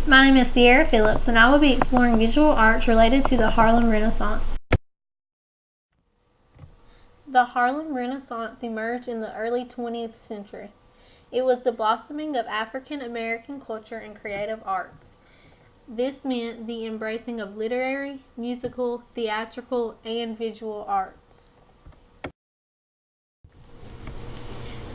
My name is Sierra Phillips, and I will be exploring visual arts related to the Harlem Renaissance. The Harlem Renaissance emerged in the early 20th century. It was the blossoming of African American culture and creative arts. This meant the embracing of literary, musical, theatrical, and visual arts.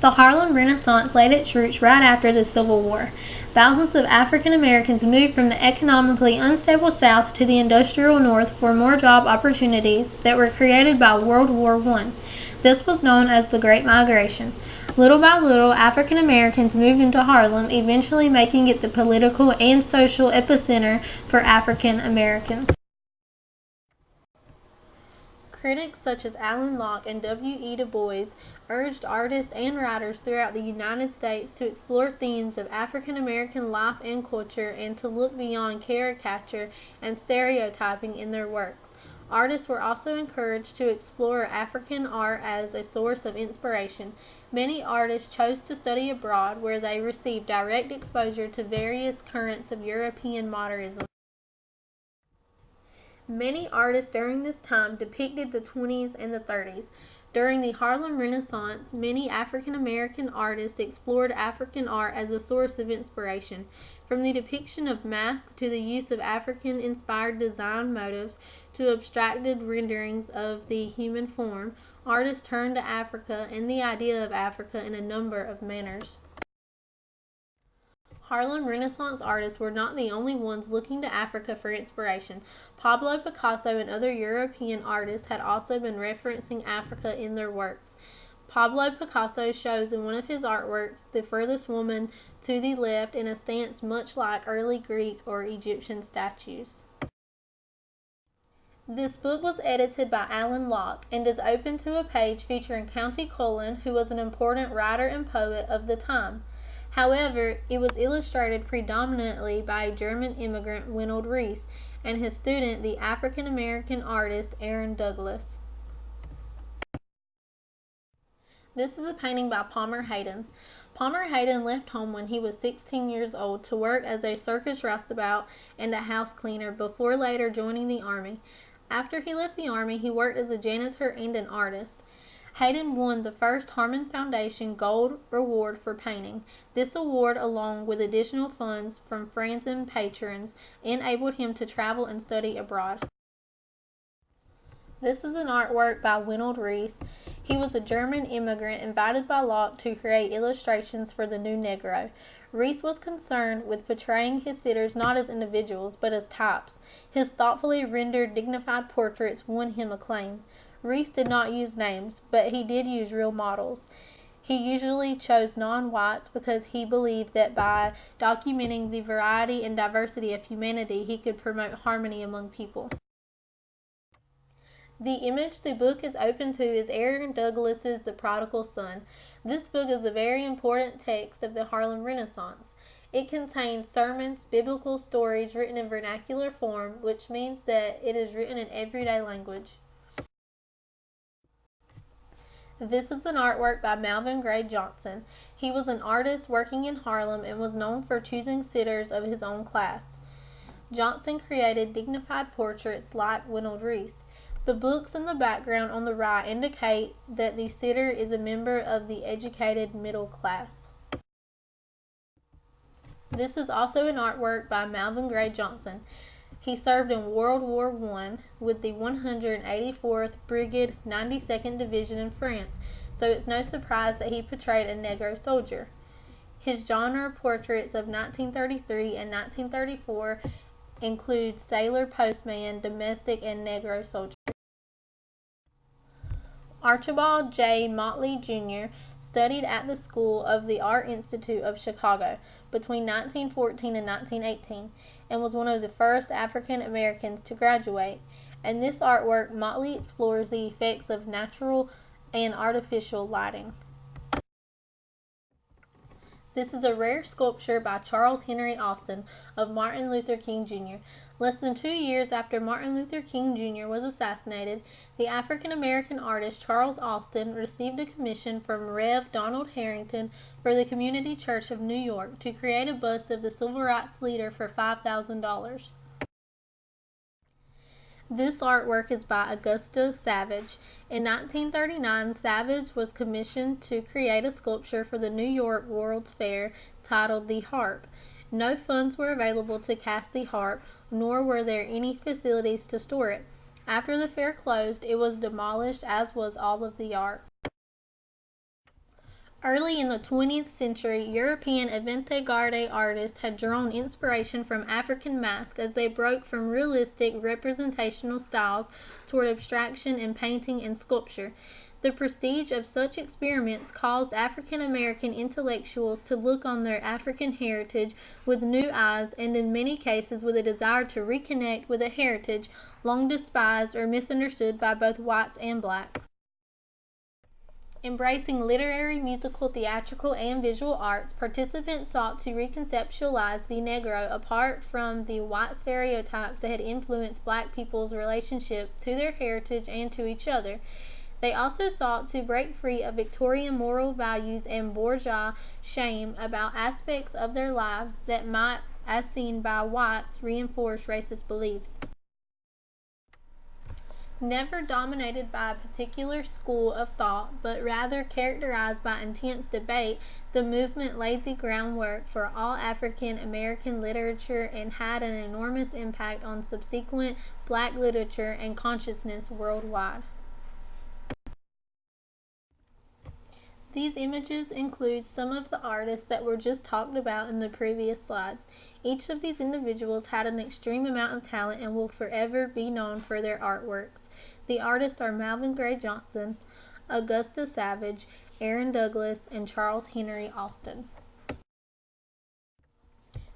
The Harlem Renaissance laid its roots right after the Civil War. Thousands of African Americans moved from the economically unstable South to the industrial North for more job opportunities that were created by World War I. This was known as the Great Migration. Little by little, African Americans moved into Harlem, eventually making it the political and social epicenter for African Americans. Critics such as Alan Locke and W. E. Du Bois urged artists and writers throughout the United States to explore themes of African American life and culture and to look beyond caricature and stereotyping in their works. Artists were also encouraged to explore African art as a source of inspiration. Many artists chose to study abroad, where they received direct exposure to various currents of European modernism. Many artists during this time depicted the 20s and the 30s. During the Harlem Renaissance, many African American artists explored African art as a source of inspiration. From the depiction of masks to the use of African-inspired design motifs to abstracted renderings of the human form, artists turned to Africa and the idea of Africa in a number of manners. Harlem Renaissance artists were not the only ones looking to Africa for inspiration. Pablo Picasso and other European artists had also been referencing Africa in their works. Pablo Picasso shows in one of his artworks the furthest woman to the left in a stance much like early Greek or Egyptian statues. This book was edited by Alan Locke and is open to a page featuring Countee Cullen, who was an important writer and poet of the time. However, it was illustrated predominantly by a German immigrant, Winold Reese, and his student, the African American artist Aaron Douglas. This is a painting by Palmer Hayden. Palmer Hayden left home when he was 16 years old to work as a circus roustabout and a house cleaner before later joining the Army. After he left the Army, he worked as a janitor and an artist. Hayden won the first Harmon Foundation Gold Award for painting. This award, along with additional funds from friends and patrons, enabled him to travel and study abroad. This is an artwork by Winold Reese. He was a German immigrant invited by Locke to create illustrations for the New Negro. Reese was concerned with portraying his sitters not as individuals, but as types. His thoughtfully rendered, dignified portraits won him acclaim. Reese did not use names, but he did use real models. He usually chose non-whites because he believed that by documenting the variety and diversity of humanity, he could promote harmony among people. The image the book is open to is Aaron Douglas's The Prodigal Son. This book is a very important text of the Harlem Renaissance. It contains sermons, biblical stories written in vernacular form, which means that it is written in everyday language. This is an artwork by Malvin Gray Johnson. He was an artist working in Harlem and was known for choosing sitters of his own class. Johnson created dignified portraits like Winold Reese. The books in the background on the right indicate that the sitter is a member of the educated middle class. This is also an artwork by Malvin Gray Johnson. He served in World War I with the 184th Brigade 92nd Division in France, so it's no surprise that he portrayed a Negro soldier. His genre portraits of 1933 and 1934 include sailor, postman, domestic, and Negro soldier. Archibald J. Motley, Jr. studied at the School of the Art Institute of Chicago between 1914 and 1918 and was one of the first African Americans to graduate. In this artwork, Motley explores the effects of natural and artificial lighting. This is a rare sculpture by Charles Henry Austin of Martin Luther King Jr. Less than 2 years after Martin Luther King Jr. was assassinated, the African-American artist Charles Austin received a commission from Rev. Donald Harrington for the Community Church of New York to create a bust of the civil rights leader for $5,000. This artwork is by Augusta Savage. In 1939, Savage was commissioned to create a sculpture for the New York World's Fair titled The Harp. No funds were available to cast the harp, nor were there any facilities to store it. After the fair closed, it was demolished, as was all of the art. Early in the 20th century, European avant-garde artists had drawn inspiration from African masks as they broke from realistic representational styles toward abstraction in painting and sculpture. The prestige of such experiments caused African American intellectuals to look on their African heritage with new eyes and in many cases with a desire to reconnect with a heritage long despised or misunderstood by both whites and blacks. Embracing literary, musical, theatrical, and visual arts, participants sought to reconceptualize the Negro apart from the white stereotypes that had influenced black people's relationship to their heritage and to each other. They also sought to break free of Victorian moral values and bourgeois shame about aspects of their lives that might, as seen by whites, reinforce racist beliefs. Never dominated by a particular school of thought, but rather characterized by intense debate, the movement laid the groundwork for all African American literature and had an enormous impact on subsequent black literature and consciousness worldwide. These images include some of the artists that were just talked about in the previous slides. Each of these individuals had an extreme amount of talent and will forever be known for their artworks. The artists are Marvin Gray Johnson, Augusta Savage, Aaron Douglas, and Charles Henry Austin.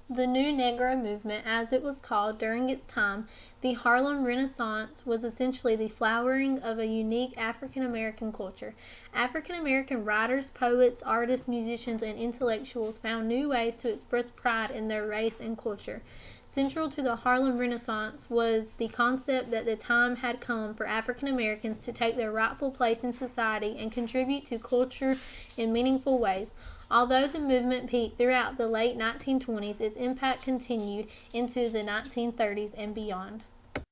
The New Negro movement, as it was called during its time, the Harlem Renaissance, was essentially the flowering of a unique African American culture. African American writers, poets, artists, musicians, and intellectuals found new ways to express pride in their race and culture. Central to the Harlem Renaissance was the concept that the time had come for African Americans to take their rightful place in society and contribute to culture in meaningful ways. Although the movement peaked throughout the late 1920s, its impact continued into the 1930s and beyond.